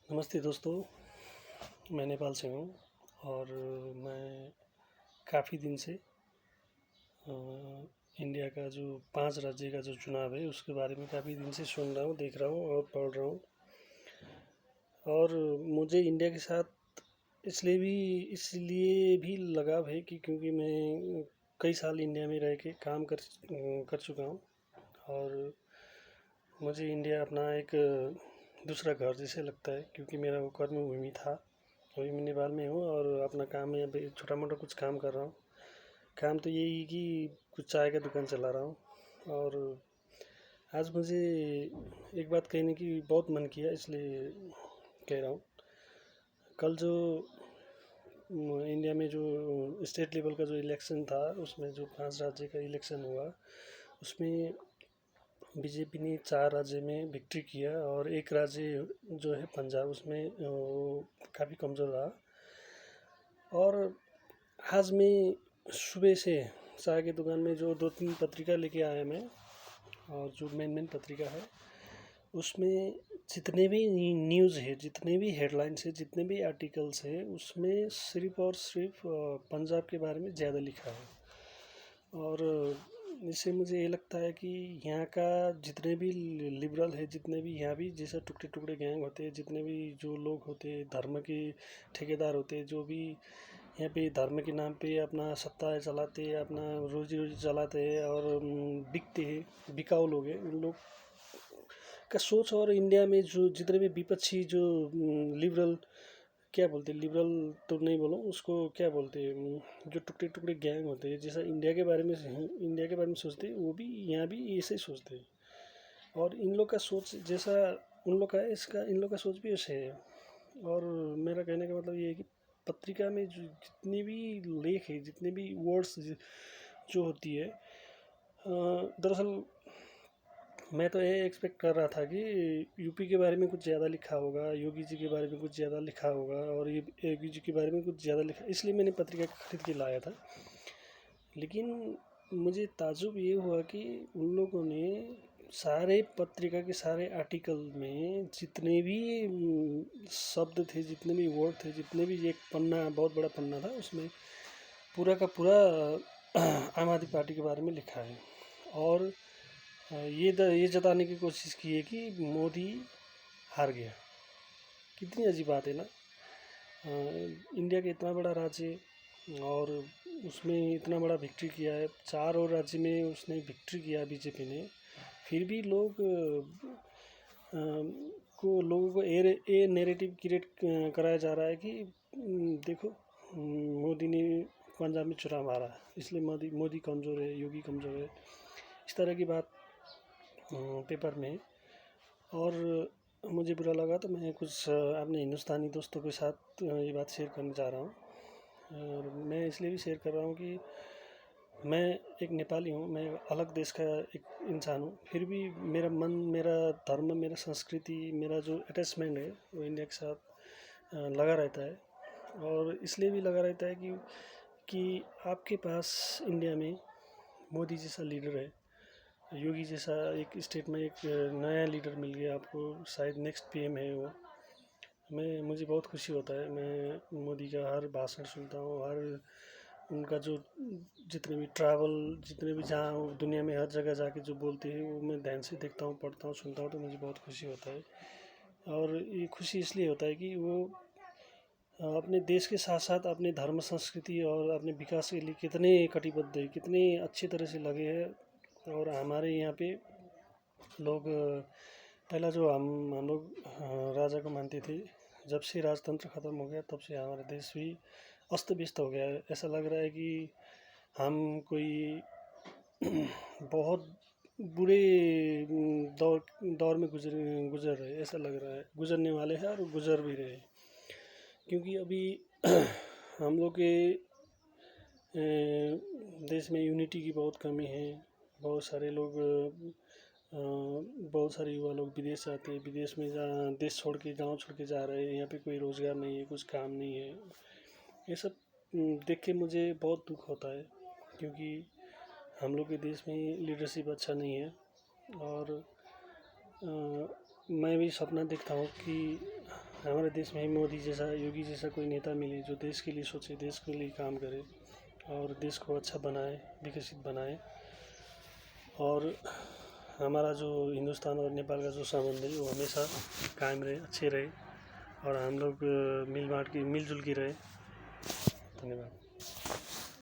नमस्ते दोस्तों, मैं नेपाल से हूँ और मैं काफ़ी दिन से इंडिया का जो 5 राज्य का जो चुनाव है उसके बारे में काफ़ी दिन से सुन रहा हूँ, देख रहा हूँ और पढ़ रहा हूँ। और मुझे इंडिया के साथ इसलिए भी लगाव है कि क्योंकि मैं कई साल इंडिया में रह के काम कर चुका हूँ और मुझे इंडिया अपना एक दूसरा घर जैसे लगता है, क्योंकि मेरा वो कर्मभूमि था। अभी मैं नेपाल में हूँ और अपना काम में अभी छोटा मोटा कुछ काम कर रहा हूँ। काम तो यही कि कुछ चाय का दुकान चला रहा हूँ। और आज मुझे एक बात कहने की बहुत मन किया, इसलिए कह रहा हूँ। कल जो इंडिया में जो स्टेट लेवल का जो इलेक्शन था, उसमें जो 5 राज्य का इलेक्शन हुआ, उसमें बीजेपी ने 4 राज्य में विक्ट्री किया और एक राज्य जो है पंजाब, उसमें वो काफ़ी कमज़ोर रहा। और आज मैं सुबह से चाय की दुकान में जो 2-3 पत्रिका लेके आया मैं, और जो मेन पत्रिका है उसमें जितने भी न्यूज़ है, जितने भी हेडलाइंस है, जितने भी आर्टिकल्स है, उसमें सिर्फ और सिर्फ पंजाब के बारे में ज़्यादा लिखा है। और इससे मुझे ये लगता है कि यहाँ का जितने भी लिबरल है, जितने भी यहाँ भी जैसे टुकड़े टुकड़े गैंग होते हैं, जितने भी जो लोग होते हैं, धर्म के ठेकेदार होते हैं, जो भी यहाँ पे धर्म के नाम पे अपना सत्ता चलाते हैं, अपना रोजी रोटी चलाते हैं और बिकते हैं, बिकाऊ लोग हैं, उन लोग का सोच। और इंडिया में जो जितने भी विपक्षी जो लिबरल, क्या बोलते हैं, लिबरल तो नहीं बोलूँ उसको, क्या बोलते हैं, जो टुकड़े टुकड़े गैंग होते हैं, जैसा इंडिया के बारे में सोचते हैं, वो भी यहाँ भी ऐसे ही सोचते हैं। और इन लोग का सोच जैसा उन लोग का है, इसका इन लोग का सोच भी ऐसे है। और मेरा कहने का मतलब ये है कि पत्रिका में जो जितनी भी लेख है, जितने भी वर्ड्स जो होती है, दरअसल मैं तो ये एक्सपेक्ट कर रहा था कि यूपी के बारे में कुछ ज़्यादा लिखा होगा, योगी जी के बारे में कुछ ज़्यादा लिखा होगा, और ये योगी जी के बारे में कुछ ज़्यादा लिखा, इसलिए मैंने पत्रिका खरीद के लाया था। लेकिन मुझे ताज्जुब ये हुआ कि उन लोगों ने सारे पत्रिका के सारे आर्टिकल में जितने भी शब्द थे, जितने भी वर्ड थे, जितने भी, एक पन्ना, बहुत बड़ा पन्ना था, उसमें पूरा का पूरा आम आदमी पार्टी के बारे में लिखा है। और ये जताने की कोशिश की है कि मोदी हार गया। कितनी अजीब बात है ना। इंडिया का इतना बड़ा राज्य और उसमें इतना बड़ा विक्ट्री किया है, 4 और राज्य में उसने विक्ट्री किया बीजेपी ने, फिर भी लोगों को ए नैरेटिव क्रिएट कराया जा रहा है कि देखो, मोदी ने पंजाब में चुनाव मारा, इसलिए मोदी कमज़ोर है, योगी कमज़ोर है, इस तरह की बात पेपर में। और मुझे बुरा लगा तो मैं कुछ अपने हिंदुस्तानी दोस्तों के साथ ये बात शेयर करने जा रहा हूँ। और मैं इसलिए भी शेयर कर रहा हूँ कि मैं एक नेपाली हूँ, मैं अलग देश का एक इंसान हूँ, फिर भी मेरा मन, मेरा धर्म, मेरा संस्कृति, मेरा जो अटैचमेंट है वो इंडिया के साथ लगा रहता है। और इसलिए भी लगा रहता है कि आपके पास इंडिया में मोदी जैसा लीडर है, योगी जैसा एक स्टेट में एक नया लीडर मिल गया आपको, शायद नेक्स्ट पीएम है वो। मुझे बहुत खुशी होता है, मैं मोदी का हर भाषण सुनता हूँ, हर उनका जो जितने भी ट्रैवल, जितने भी जहाँ वो दुनिया में हर जगह जाके जो बोलते हैं, वो मैं ध्यान से देखता हूँ, पढ़ता हूँ, सुनता हूँ, तो मुझे बहुत खुशी होता है। और ये खुशी इसलिए होता है कि वो अपने देश के साथ साथ अपने धर्म, संस्कृति और अपने विकास के लिए कितने कटिबद्ध है, कितने अच्छी तरह से लगे हैं। और हमारे यहाँ पे लोग पहला जो हम लोग राजा को मानते थे, जब से राजतंत्र ख़त्म हो गया तब से हमारा देश भी अस्त व्यस्त हो गया है। ऐसा लग रहा है कि हम कोई बहुत बुरे दौर में गुजर रहे, ऐसा लग रहा है, गुजरने वाले हैं और गुजर भी रहे। क्योंकि अभी हम लोग के देश में यूनिटी की बहुत कमी है। बहुत सारे लोग, बहुत सारे युवा लोग विदेश जाते हैं, विदेश में देश छोड़ के, गाँव छोड़ के जा रहे हैं, यहाँ पे कोई रोज़गार नहीं है, कुछ काम नहीं है। ये सब देख के मुझे बहुत दुख होता है, क्योंकि हम लोग के देश में लीडरशिप अच्छा नहीं है। और मैं भी सपना देखता हूँ कि हमारे देश में ही मोदी जैसा, योगी जैसा कोई नेता मिले जो देश के लिए सोचे, देश के लिए काम करे और देश को अच्छा बनाए, विकसित बनाए। और हमारा जो हिंदुस्तान और नेपाल का जो संबंध है वो हमेशा कायम रहे, अच्छे रहे और हम लोग मिलजुल के रहे। धन्यवाद।